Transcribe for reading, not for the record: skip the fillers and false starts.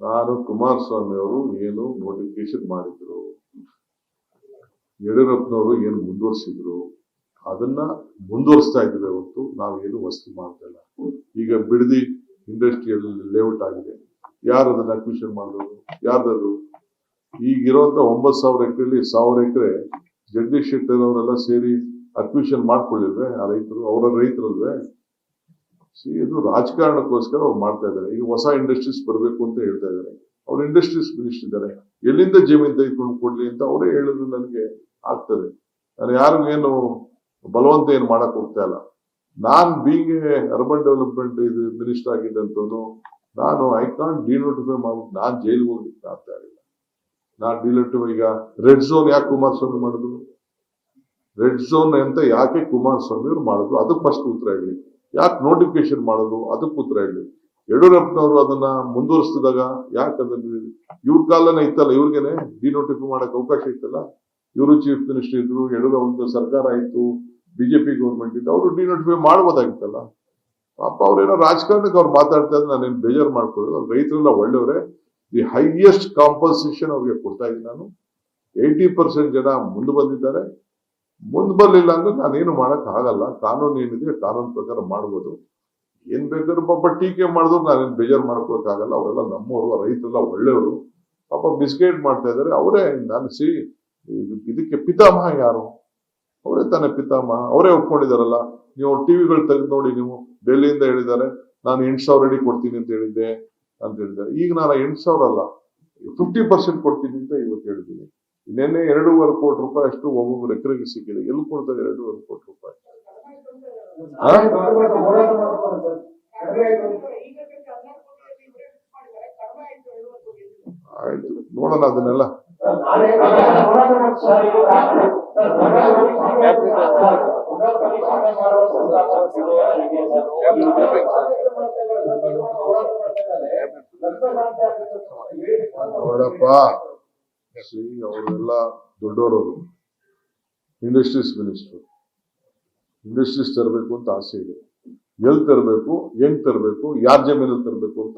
ನಾನು ಕುಮಾರಸ್ವಾಮಿ ಅವರು ಏನು ನೋಟಿಫಿಕೇಶನ್ ಮಾಡಿದ್ರು, ಯಡಿಯೂರಪ್ಪನವರು ಏನು ಮುಂದುವರಿಸಿದ್ರು ಅದನ್ನ ಮುಂದುವರಿಸ್ತಾ ಇದ್ದೀವಿ ಹೊರತು ನಾವೇನು ವಸ್ತು ಮಾಡ್ತಾ ಇಲ್ಲ. ಈಗ ಬಿಡದಿ ಇಂಡಸ್ಟ್ರಿಯಲ್ ಲೇಔಟ್ ಆಗಿದೆ, ಯಾರು ಅದನ್ನ ಅಕ್ವಿಷನ್ ಮಾಡಿದ್ರು? ಯಾರ್ದದು? ಈಗಿರುವಂತ 9,000 ಎಕರೆಯಲ್ಲಿ 1,000 ಎಕರೆ ಜಗದೀಶ್ ಶೆಟ್ಟರ್ ಅವರೆಲ್ಲ ಸೇರಿ ಅಕ್ವಿಷನ್ ಮಾಡ್ಕೊಳ್ಳಿಲ್ವೇ? ಆ ರೈತರು ಅವರ ರೈತರಲ್ವೇ? ಇದು ರಾಜಕಾರಣಕ್ಕೋಸ್ಕರ ಅವ್ರು ಮಾಡ್ತಾ ಇದ್ದಾರೆ. ಈಗ ಹೊಸ ಇಂಡಸ್ಟ್ರೀಸ್ ಬರಬೇಕು ಅಂತ ಹೇಳ್ತಾ ಇದ್ದಾರೆ. ಅವ್ರು ಇಂಡಸ್ಟ್ರೀಸ್ ಮಿನಿಸ್ಟರ್ ಇದ್ದಾರೆ, ಎಲ್ಲಿಂದ ಜಮೀನ್ ತೆಗೆದುಕೊಂಡು ಕೊಡ್ಲಿ ಅಂತ ಅವರೇ ಹೇಳಿದ್ರು ನನಗೆ ಆಗ್ತದೆ. ನಾನು ಯಾರಿಗೇನು ಬಲವಂತ ಏನು ಮಾಡಕ್ ಹೋಗ್ತಾ ಇಲ್ಲ. ನಾನ್ ಬೀಂಗ್ ಅರ್ಬನ್ ಡೆವಲಪ್ಮೆಂಟ್ ಇದು ಮಿನಿಸ್ಟರ್ ಆಗಿದ್ದಂತೂ ನಾನು ಐ ಕಾಂಟ್ ಡಿನೋಟಿಫೈ ಮಾಡ್ಬಿಟ್ಟು ನಾನು ಜೈಲಿಗೆ ಹೋಗ್ಲಿಕ್ಕೆ ಆಗ್ತಾ ಇರಲಿಲ್ಲ. ನಾನು ಡಿನೋಟಿಫೈ ಈಗ ರೆಡ್ ಝೋನ್ ಯಾಕೆ ಕುಮಾರಸ್ವಾಮಿ ಮಾಡಿದ್ರು? ರೆಡ್ ಝೋನ್ ಅಂತ ಯಾಕೆ ಕುಮಾರಸ್ವಾಮಿ ಅವ್ರು ಮಾಡಿದ್ರು? ಅದಕ್ಕೆ ಫಸ್ಟ್ ಉತ್ತರ ಹೇಳಿ. ಯಾಕೆ ನೋಟಿಫಿಕೇಶನ್ ಮಾಡೋದು? ಅದಕ್ಕೆ ಉತ್ತರ ಹೇಳಿ. ಯಡಿಯೂರಪ್ಪನವರು ಅದನ್ನ ಮುಂದುವರಿಸಿದಾಗ ಯಾಕೆ ಅದನ್ನ ಇವ್ರ ಕಾಲನೇ ಇತ್ತಲ್ಲ, ಇವ್ರಿಗೇನೆ ಡಿನೋಟಿಫೈ ಮಾಡಕ್ ಅವಕಾಶ ಇತ್ತಲ್ಲ. ಇವರು ಚೀಫ್ ಮಿನಿಸ್ಟರ್ ಇದ್ರು, ಯಡಿಯೂರಪ್ಪ ಸರ್ಕಾರ ಇತ್ತು, ಬಿಜೆಪಿ ಗೌರ್ಮೆಂಟ್ ಇತ್ತು, ಅವರು ಡಿನೋಟಿಫೈ ಮಾಡ್ಬೋದಾಗಿತ್ತಲ್ಲ. ಪಾಪ ಅವ್ರೇನೋ ರಾಜಕಾರಣಕ್ಕೆ ಅವ್ರು ಮಾತಾಡ್ತಾ ಇದ್ರೆ ನಾನೇನು ಬೇಜಾರು ಮಾಡ್ಕೊಳ್ಳೋದು. ರೈತರೆಲ್ಲ ಒಳ್ಳೆಯವರೇ. ದಿ ಹೈಯೆಸ್ಟ್ ಕಾಂಪನ್ಸೇಷನ್ ಅವ್ರಿಗೆ ಕೊಡ್ತಾ ಇದ್ದೀನಿ ನಾನು. 80% ಜನ ಮುಂದೆ ಬಂದಿದ್ದಾರೆ. ಮುಂದೆ ಬರ್ಲಿಲ್ಲ ಅಂದ್ರೆ ನಾನೇನು ಮಾಡಕ್ ಆಗಲ್ಲ. ಕಾನೂನು ಏನಿದೆ ಕಾನೂನು ಪ್ರಕಾರ ಮಾಡ್ಬೋದು. ಏನ್ ಬೇಕಾದ್ರೂ ಪಾಪ ಟೀಕೆ ಮಾಡಿದ್ರು ನಾನೇನು ಬೇಜಾರು ಮಾಡ್ಕೋಕ್ಕಾಗಲ್ಲ. ಅವರೆಲ್ಲ ನಮ್ಮವರು, ರೈತರೆಲ್ಲ ಒಳ್ಳೆಯವರು. ಪಾಪ ಮಿಸ್ಗೈಡ್ ಮಾಡ್ತಾ ಇದ್ದಾರೆ. ಅವರೇ ನಾನು ಇದಕ್ಕೆ ಪಿತಾಮಹ ಯಾರು? ಅವರೇ ತಾನೇ ಪಿತಾಮಹ. ಅವರೇ ಒಪ್ಕೊಂಡಿದಾರಲ್ಲ. ನೀವು ಟಿವಿಗಳು ತೆಗೆದು ನೋಡಿ, ನೀವು ಡೆಲ್ಲಿಯಿಂದ ಹೇಳಿದ್ದಾರೆ ನಾನು 8,000 ಅಡಿ ಕೊಡ್ತೀನಿ ಅಂತ ಹೇಳಿದ್ದಾರೆ. ಈಗ ನಾನು 8,000 ಅಲ್ಲ 50% ಕೊಡ್ತೀನಿ ಅಂತ ಇವತ್ತು ಹೇಳಿದ್ದೀನಿ. ನಿನ್ನೆ 2.5 ಕೋಟಿ ರೂಪಾಯಿ ಅಷ್ಟು ಒಬ್ಬೊಬ್ಬರು ಎಕರೆಗೆ ಸಿಕ್ಕಿದೆ. ಎಲ್ಲಿ ಕೊಡ್ತಾರೆ 2.5 ಕೋಟಿ ರೂಪಾಯಿ? ಆಯ್ತು, ನೋಡೋಣ ಅದನ್ನೆಲ್ಲ. ನೋಡಪ್ಪ, ಅವರೆಲ್ಲ ದೊಡ್ಡವರು, ಇಂಡಸ್ಟ್ರೀಸ್ ಮಿನಿಸ್ಟರ್. ಇಂಡಸ್ಟ್ರೀಸ್ ತರಬೇಕು ಅಂತ ಆಸೆ ಇದೆ. ಎಲ್ಲಿ ತರಬೇಕು, ಹೆಂಗ್ ತರಬೇಕು, ಯಾರ ಜಮೀನಲ್ಲಿ ತರಬೇಕು ಅಂತ